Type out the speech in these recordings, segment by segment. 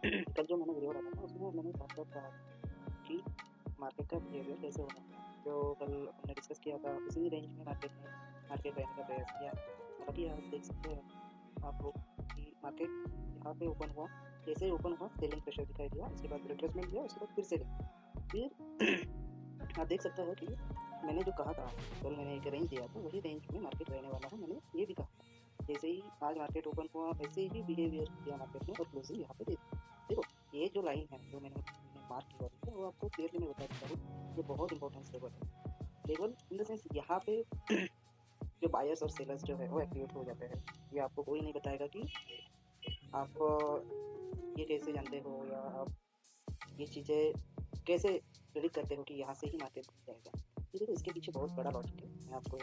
कल जो मैंने वीडियो डाला था उसमें मैंने साफ-साफ कहा कि मार्केट का बिहेवियर कैसे होना चाहिए। जो कल हमने डिस्कस किया था उसी रेंज में मार्केट रहने का प्रयास किया। हालाँकि आप देख सकते हैं आप लोग कि मार्केट यहाँ पे ओपन हुआ, जैसे ही ओपन हुआ सेलिंग प्रेशर दिखाई दिया, उसके बाद रिट्रेसमेंट दिया, उसके बाद फिर सेलिंग। फिर आप देख सकते हो कि मैंने जो कहा था, कल मैंने एक रेंज दिया था, वही रेंज में मार्केट रहने वाला है, मैंने ये भी कहा था। जैसे ही आज मार्केट ओपन हुआ वैसे ही बिहेवियर किया मार्केट ने और क्लोजिंग यहाँ पे दे दी। देखो ये जो लाइन है जो मैंने मार्क की वाली है वो आपको क्लियरली मैं बता देता हूँ, ये बहुत इंपॉर्टेंस लेवल है। लेवल इन द सेंस यहाँ पे जो बायर्स और सेलर्स जो है वो एक्टिवेट हो जाते हैं। ये आपको कोई नहीं बताएगा कि आप ये कैसे जानते हो या आप ये चीज़ें कैसे प्रेडिक्ट करते हो कि यहाँ से ही मार्केट जाएगा। ये देखो इसके पीछे बहुत बड़ा लॉजिक है। मैं आपको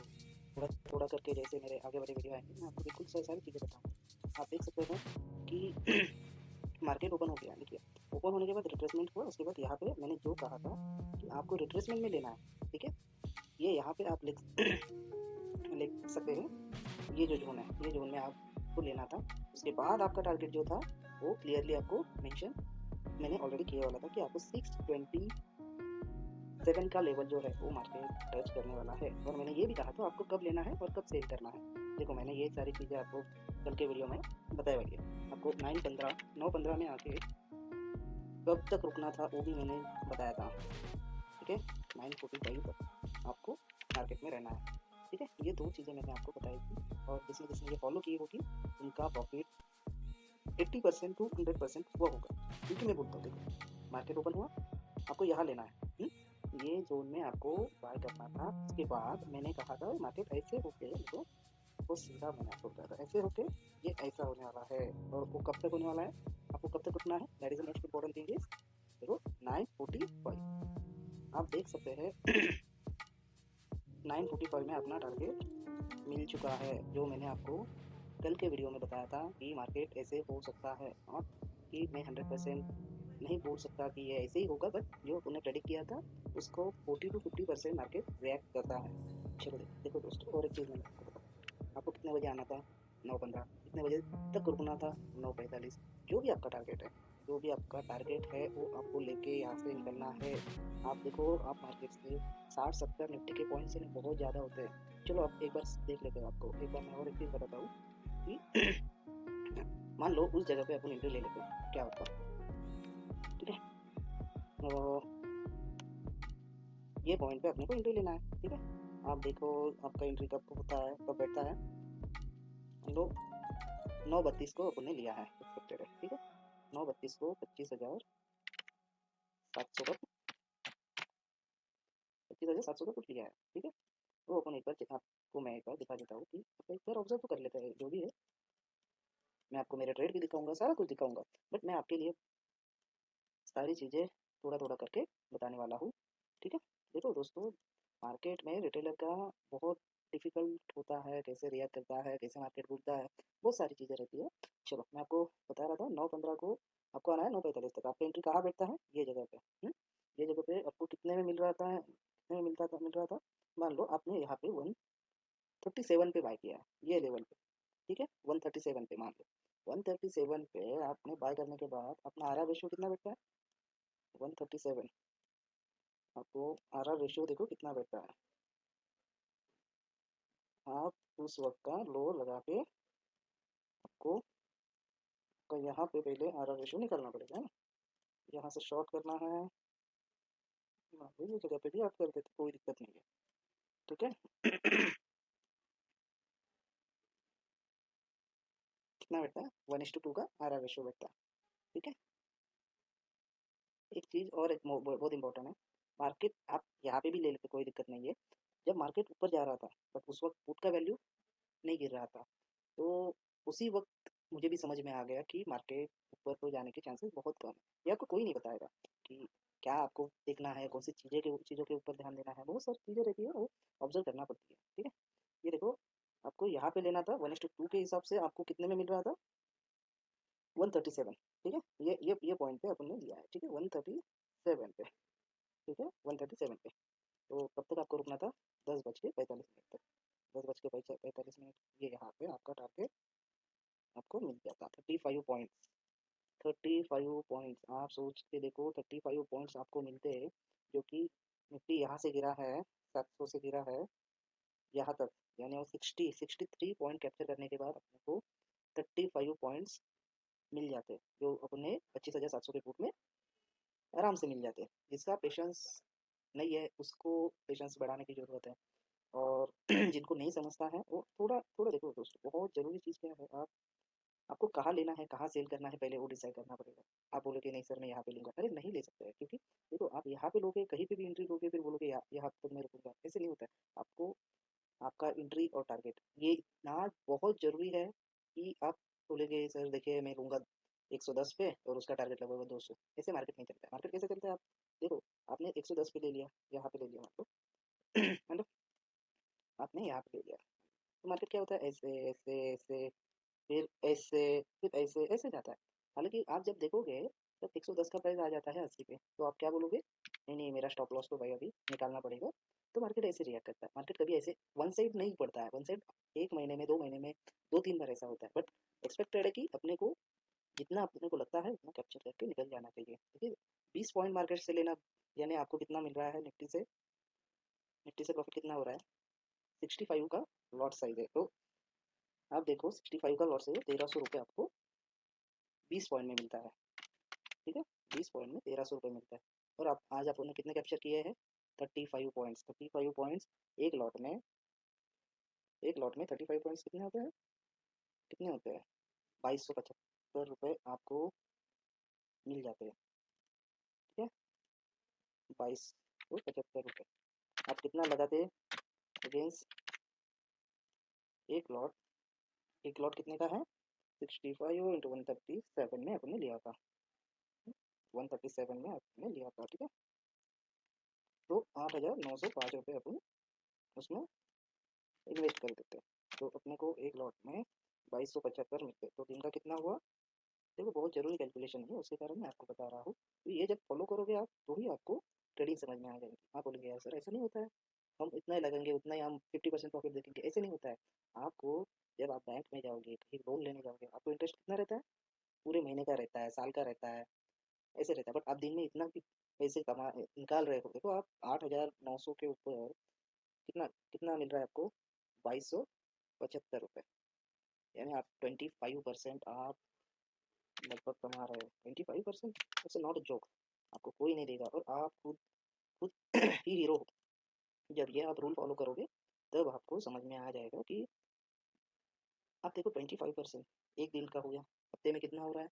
थोड़ा थोड़ा करके जैसे मेरे आगे वाले वीडियो आएंगे मैं आपको बिल्कुल सारी चीज़ें बताऊंगा। आप देख सकते हो कि मार्केट ओपन हो गया। देखिए ओपन होने के बाद रिट्रेसमेंट हुआ, उसके बाद यहाँ पे मैंने जो कहा था कि आपको रिट्रेसमेंट में लेना है, ठीक है। ये यहाँ पे आप लिख लिख सकते हैं, ये जो जोन है ये जोन में आपको लेना था। उसके बाद आपका टारगेट जो था वो क्लियरली आपको मेंशन मैंने ऑलरेडी किया वाला था कि आपको 627 का लेवल जो है वो मार्केट टच करने वाला है। और मैंने ये भी कहा था आपको कब लेना है और कब सेल करना है। देखो मैंने ये सारी चीज़ें आपको कल के वीडियो में बताई हुई है। आपको 9:15 में आके कब तक रुकना था वो भी मैंने बताया था, ठीक है। 9:45 तक आपको मार्केट में रहना है, ठीक है। ये दो चीज़ें मैंने आपको बताई थी और जिसने जिसने ये फॉलो की होगी उनका प्रॉफिट 80% टू 100% हुआ होगा। क्योंकि मैं बोलता हूँ देखो मार्केट ओपन हुआ, आपको यहाँ लेना है, ये जोन में आपको बाय करना था। उसके बाद मैंने कहा था मार्केट ऐसे होके देखो वो सीधा मैंने आपको बताया था ऐसे होके ये ऐसा होने वाला है। और वो कब तक होने वाला है, आपको कब तक रुकना है, that is the most important thing is देखो 9:45 आप देख सकते हैं 9:45 में अपना टारगेट मिल चुका है। जो मैंने आपको कल के वीडियो में बताया था कि मार्केट ऐसे हो सकता है, और कि मैं 100% नहीं बोल सकता कि ये ऐसे ही होगा, बट जो उन्हें प्रेडिक्ट किया था उसको 40 to 50% मार्केट रिएक्ट करता है। चलो देखो दोस्तों और एक चीज़ मैंने आपको बताऊँ, आपको कितने बजे आना था 9:15, कितने बजे तक रुकना था 9:45। जो भी आपका टारगेट है, जो भी आपका टारगेट है वो आपको लेके यहाँ से निकलना है। आप देखो आप मार्केट से 60-70 निफ्टी के पॉइंट से बहुत ज़्यादा होते हैं। चलो आप एक बार देख लेते हो, आपको एक बार मैं और एक चीज़ बताता हूँ कि मान लो उस जगह पे अपन एंट्री ले लेते हैं, क्या होता है, ठीक है। तो ये पॉइंट पे अपने को एंट्री लेना है, ठीक है। आप देखो आपका एंट्री कब होता है, कब बैठता है। हम लोग 9:32 को अपन ने लिया है एक्सपेक्टेड है, ठीक है। 9:32 को 25,700 का 25,700 का कुछ लिया है, ठीक है। तो अपन एक बार आपको मैं एक बार दिखा देता हूँ कि आप एक बार ऑब्जर्व तो कर लेते हैं जो भी है। मैं आपको मेरे ट्रेड भी दिखाऊंगा, सारा कुछ दिखाऊंगा, बट मैं आपके लिए सारी चीज़ें थोड़ा थोड़ा करके बताने वाला हूँ, ठीक है। देखो दोस्तों मार्केट में रिटेलर का बहुत डिफिकल्ट होता है, कैसे रिएक्ट करता है, कैसे मार्केट घूमता है, बहुत सारी चीज़ें रहती है। चलो मैं आपको बता रहा था 9:15 को आपको आना है, 9:45 तक आपका एंट्री कहाँ बैठता है, ये जगह पे, ये जगह पे आपको कितने में मिल रहा था, कितने में मिल रहा था। मान लो आपने यहाँ पे 137 पे बाय किया है, ये लेवल पे, ठीक है। 137 पे मान लो 137 पे आपने बाय करने के बाद अपना आर आर रेशियो कितना बैठता है, 137। आपको आर आर रेशियो देखो कितना बैठता है। आप उस वक्त का लो लगा के आपको तो यहाँ पे पहले आर आर रेशियो निकालना पड़ेगा, है ना। यहाँ से शॉर्ट करना है, यहाँ पे ये जगह पे भी आप कर देते कोई दिक्कत नहीं है, ठीक है। कितना बैठता है 1:2 का आर आर रेशियो बैठता है, ठीक है। एक चीज़ और एक बहुत इंपॉर्टेंट है, मार्केट आप यहाँ पे भी ले लेते कोई दिक्कत नहीं है। जब मार्केट ऊपर जा रहा था बट उस वक्त पुट का वैल्यू नहीं गिर रहा था, तो उसी वक्त मुझे भी समझ में आ गया कि मार्केट ऊपर को जाने के चांसेस बहुत कम है। ये आपको कोई नहीं बताएगा कि क्या आपको देखना है, कौन सी चीज़ों के ऊपर ध्यान देना है, बहुत सारी चीज़ें रहती है वो ऑब्जर्व करना पड़ती है, ठीक है। ये देखो आपको यहाँ पे लेना था 1:2 के हिसाब से आपको कितने में मिल रहा था 137, ठीक है। ये पॉइंट पे अपन ने लिया है, ठीक है, 137 पे, ठीक है, 137 पे। तो कब तक आपको रुकना था 10:45 तक। 10:45 ये यहाँ पे आपका टारगेट आपको मिल जाता 35 पॉइंट्स, 35 पॉइंट्स, आप सोच के देखो 35 पॉइंट्स आपको मिलते हैं, जो कि निफ्टी यहाँ से गिरा है, 700 से गिरा है यहाँ तक, यानी वो 63 पॉइंट कैप्चर करने के बाद अपने को 35 पॉइंट्स मिल जाते हैं, जो अपने 25,700 के फुट में आराम से मिल जाते हैं। जिसका पेशेंस नहीं है उसको पेशेंस बढ़ाने की ज़रूरत है। और जिनको नहीं समझता है वो थोड़ा थोड़ा देखो दोस्तों, बहुत ज़रूरी चीज़ क्या है, आपको कहाँ लेना है, कहाँ सेल करना है, पहले वो डिसाइड करना पड़ेगा। आप बोलोगे नहीं सर मैं यहाँ पे लूँगा, अरे नहीं ले सकते हैं, क्योंकि देखो आप यहाँ पे लोगे, कहीं पे भी एंट्री लोगे, फिर बोलोगे यहाँ तक मैं रुकूंगा, ऐसे नहीं होता है। आपको आपका एंट्री और टारगेट ये इतना बहुत ज़रूरी है कि आप बोलेगे सर देखिए मैं लूँगा 110 पे और उसका टारगेट लगेगा 200, ऐसे मार्केट नहीं चलता है। मार्केट कैसे चलता है, आप देखो, आपने 110 पे ले लिया, यहाँ पे ले लिया, मतलब मतलब आपने यहाँ पे ले लिया, तो मार्केट क्या होता है, ऐसे ऐसे ऐसे, फिर ऐसे, फिर ऐसे ऐसे जाता है। हालांकि आप जब देखोगे, जब 110 का प्राइस आ जाता है 80 पे, तो आप क्या बोलोगे, नहीं नहीं मेरा स्टॉप लॉस तो भाई अभी निकालना पड़ेगा। तो मार्केट ऐसे रिएक्ट करता है। मार्केट कभी ऐसे वन साइड नहीं पड़ता है, वन साइड एक महीने में, 2 महीने में, 2-3 बार ऐसा होता है, बट एक्सपेक्टेड है कि अपने को जितना अपने को लगता है उतना कैप्चर करके निकल जाना चाहिए, ठीक है। 20 पॉइंट मार्केट से लेना, यानी आपको कितना मिल रहा है निफ्टी से, निफ्टी से प्रॉफिट कितना हो रहा है, 65 का लॉट साइज है, तो आप देखो 65 का लॉट साइज है, 1300 रुपये आपको 20 पॉइंट में मिलता है, ठीक है। 20 पॉइंट में 1300 रुपये मिलता है। और आप आज आपने कितने कैप्चर किए हैं, 35 पॉइंट्स, 35 पॉइंट्स एक लॉट में, एक लॉट में 35 पॉइंट्स कितने होते हैं, कितने होते हैं, 2275 रुपये आपको मिल जाते हैं, ठीक है। 2275 रुपये आप कितना लगाते अगेंस्ट एक लॉट, एक लॉट कितने का है, 65 × 137 में अपने लिया था, 137 में आपने लिया था, ठीक है। तो 8,905 रुपये अपन उसमें इन्वेस्ट कर देते हैं, तो अपने को एक लॉट में 2275 मिलते, तो दिन का कितना हुआ। देखो बहुत जरूरी कैलकुलेशन है, उसके कारण मैं आपको बता रहा हूँ, तो ये जब फॉलो करोगे आप, तो ही आपको ट्रेडिंग समझ में आ जाएगी। आप बोलेंगे यार सर ऐसा नहीं होता है, हम इतना ही लगेंगे, उतना ही हम 50% प्रॉफिट देखेंगे, ऐसे नहीं होता है। आपको जब आप बैंक में जाओगे, कहीं लोन लेने जाओगे, आपको इंटरेस्ट कितना रहता है, पूरे महीने का रहता है, साल का रहता है, ऐसे रहता है। बट आप दिन में इतना भी पैसे कमा निकाल रहे हो, देखो आप 8,900 के ऊपर कितना कितना मिल रहा है आपको, 2275 रुपये, यानी आप 25% आप लगभग कमा रहे हो। 25% इट्स नॉट अ जोक, आपको कोई नहीं देगा, और आप खुद खुद ही हीरो हो। जब ये आप रूल फॉलो करोगे, तब आपको समझ में आ जाएगा कि आप देखो 25% एक दिन का हो गया, हफ्ते में कितना हो रहा है,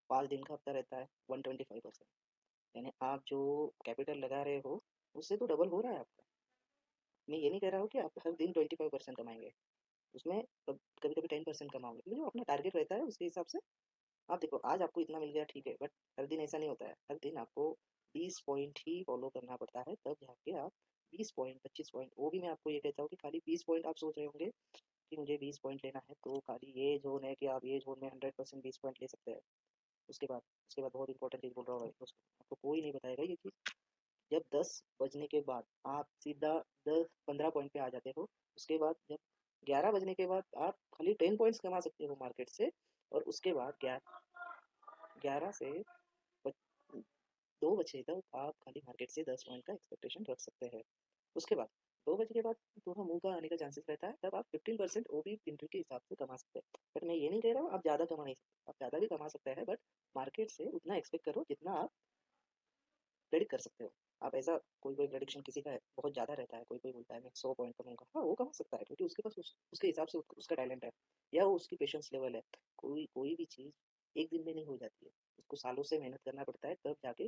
5 दिन का हफ्ता रहता है, 125%, यानी आप जो कैपिटल लगा रहे हो उससे तो डबल हो रहा है आपका। मैं ये नहीं कह रहा हूँ कि आप हर दिन 25% कमाएंगे, उसमें कभी कभी 10% कमाओगे, लेकिन जो अपना टारगेट रहता है उसके हिसाब से आप देखो। आज आपको इतना मिल गया ठीक है, बट हर दिन ऐसा नहीं होता है, हर दिन आपको 20 पॉइंट ही फॉलो करना पड़ता है, तब जाके आप 20 पॉइंट 25 पॉइंट, वो भी मैं आपको ये कहता हूँ कि खाली 20 पॉइंट आप सोच रहे होंगे कि मुझे 20 पॉइंट लेना है, तो खाली ये जोन है कि आप ये जोन में 100% 20 पॉइंट ले सकते हैं। उसके बाद बहुत इंपॉर्टेंट चीज़ बोल रहा हूँ दोस्तों, आपको कोई नहीं बताएगा ये चीज़। जब 10 बजने के बाद आप सीधा 10-15 पॉइंट पे आ जाते हो, उसके बाद जब 11 बजने के बाद आप खाली 10 पॉइंट्स कमा सकते हो मार्केट से, और उसके बाद 11 से 2 बजे तक आप खाली मार्केट से 10 पॉइंट का एक्सपेक्टेशन रख सकते हैं। उसके बाद 2 बजे के बाद थोड़ा मुंह का आने का चांसेस रहता है, तब आप 15% वो भी एंट्री के हिसाब से कमा सकते हैं। बट मैं ये नहीं कह रहा हूँ आप ज़्यादा कमा नहीं सकते, आप ज़्यादा भी कमा सकते हैं, बट मार्केट से उतना एक्सपेक्ट करो जितना आप प्रेडिक्ट कर सकते हो। आप ऐसा कोई कोई प्रेडिक्शन किसी का बहुत ज़्यादा रहता है, कोई कोई बोलता है मैं 100 पॉइंट करूँगा, हाँ वो कमा सकता है, क्योंकि उसके पास उसके हिसाब से उसका टैलेंट है, या वो उसकी पेशेंस लेवल है। कोई कोई भी चीज़ एक दिन में नहीं हो जाती है, उसको सालों से मेहनत करना पड़ता है, तब जाके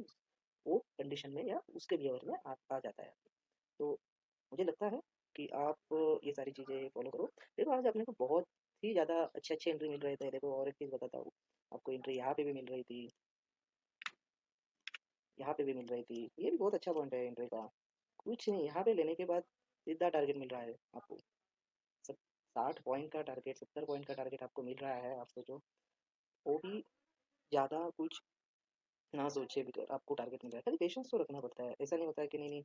वो कंडीशन में या उसके बिहेवियर में आ जाता है। तो मुझे लगता है कि आप ये सारी चीज़ें फॉलो करो। देखो आज अपने को बहुत ही ज़्यादा अच्छे अच्छे एंट्री मिल रहे थे। देखो और एक चीज़ बताता हूँ आपको, एंट्री यहाँ पे भी मिल रही थी, यहाँ पे भी मिल रही थी, ये भी बहुत अच्छा पॉइंट है एंट्री का। कुछ नहीं, यहाँ पे लेने के बाद सीधा टारगेट मिल रहा है आपको, सब 60 पॉइंट का टारगेट, 70 पॉइंट का टारगेट आपको मिल रहा है। आप सोचो, वो भी ज़्यादा कुछ ना सोचे भी आपको टारगेट मिल रहा है, खाली पेशेंस तो रखना पड़ता है। ऐसा नहीं होता है कि नहीं नहीं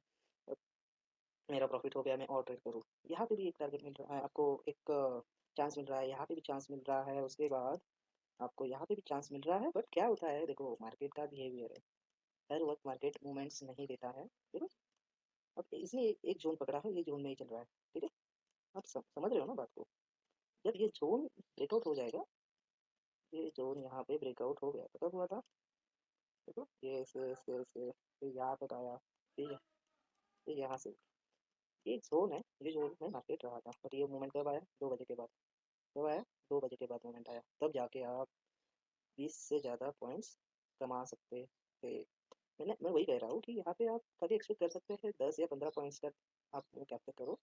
मेरा प्रॉफिट हो गया मैं और ट्रेड करूँ। यहाँ पे भी एक टारगेट मिल रहा है आपको, एक चांस मिल रहा है, यहाँ पे भी चांस मिल रहा है। उसके बाद आपको यहाँ पे भी चांस मिल रहा है, बट क्या होता है देखो, मार्केट का बिहेवियर है, हर वक्त मार्केट मूवमेंट्स नहीं देता है, ठीक है। अब इसने एक जोन पकड़ा है, ये जोन में ही चल रहा है, ठीक है। आप समझ रहे हो ना बात को। जब ये जोन ब्रेकआउट हो जाएगा, ये जोन यहाँ पे ब्रेकआउट हो गया तो कब हुआ था, देखो ये ऐसे फिर यहाँ तक आया, फिर यहाँ से, ये जोन है, ये जोन में मार्केट रहा था, और ये मूवमेंट कब आया, 2 बजे के बाद। कब आया, 2 बजे के बाद मूवमेंट आया, तब जाके आप 20 से ज़्यादा पॉइंट्स कमा सकते थे। मैं वही कह रहा हूँ कि यहाँ पे आप कभी एक्सपेक्ट कर सकते हैं 10 या 15 पॉइंट्स तक आप वो कैप्चर करो।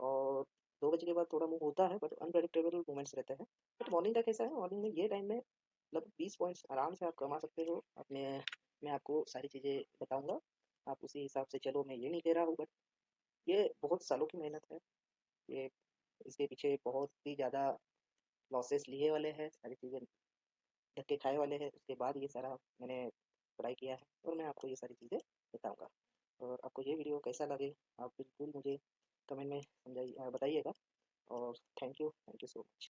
और 2 बजे के बाद थोड़ा मूव होता है, बट अनप्रेडिक्टेबल मूवमेंट्स रहते हैं। बट मॉर्निंग का कैसा है, मॉर्निंग में ये टाइम में मतलब 20 पॉइंट्स आराम से आप कमा सकते हो अपने। मैं आपको सारी चीज़ें बताऊंगा, आप उसी हिसाब से चलो। मैं ये नहीं कह रहा हूँ, बट ये बहुत सालों की मेहनत है, ये इसके पीछे बहुत ही ज़्यादा लॉसेस लिए वाले हैं, सारी चीज़ें धक्के खाए वाले हैं, उसके बाद ये सारा मैंने पढ़ाई किया है, और मैं आपको ये सारी चीज़ें बताऊंगा। और आपको ये वीडियो कैसा लगे, आप बिल्कुल मुझे कमेंट में समझाइए, बताइएगा। और थैंक यू सो मच।